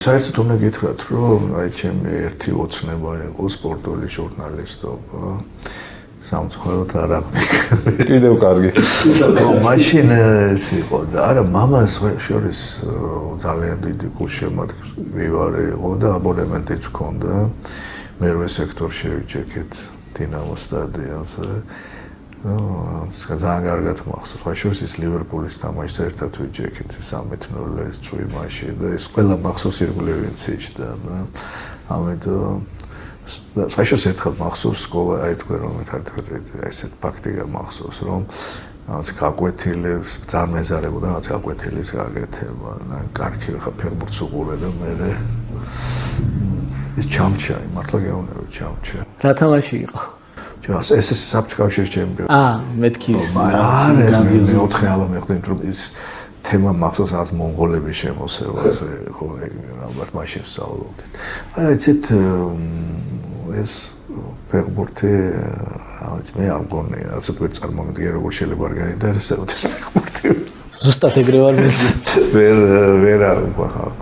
საერთოდ უნდა გითხრათ, რომ აი ჩემი ერთი ოცნება იყო სპორტული ჟურნალისტობა. სამწუხაროდ არ აღბეჭდა. კიდევ კარგი. მაშინ ეს იყო და არა მამას შორის ძალიან დიდი გულშემატკივარი იყო და აბონემენტიც ჰქონდა. მერვე სექტორში ვიჩეკეთ დინამო სტადიონზე. ძალიან კარგად მახსოვს. ხაშურის ის ლივერპულის თამაშს ერთად ვიჩეკეთ 13-0 წვიმაში და ეს ყველა მახსოვს ირგვლივ ინციშდა და ამიტომ ხაშურის ერთხელ მახსოვს სკოლა აი თქვენ რომ ესეთ ფაქტი გამახსოვს რომ რაღაც გაკვეთილებს ძალიან მეზარებოდა რაღაც გაკვეთილის გაკეთება და კარგი ხა ფეხბურთს უყურე და მე ეს ჩამჩა მართლა გეუბნები ჩამჩა რა თამაში იყო ეს საბჭოთა კავშირის ჩემპიონი. მეთქის. არა, ეს მეოთხე ალბათ მეხდით რომ ის თემა მახსოვს რაღაც მონღოლების შემოსევაზე, ხო, ალბათ მაშინ სწავლობდით. არა, იცით ეს ფეხბურთი, მე არ მგონია, ასე ვერ წარმოვიდგენ როგორ შეიძლება არ გაინტერესებოდეს ფეხბურთი. ზუსტად ეგრე ვარ მე. ვერ არ ვახალ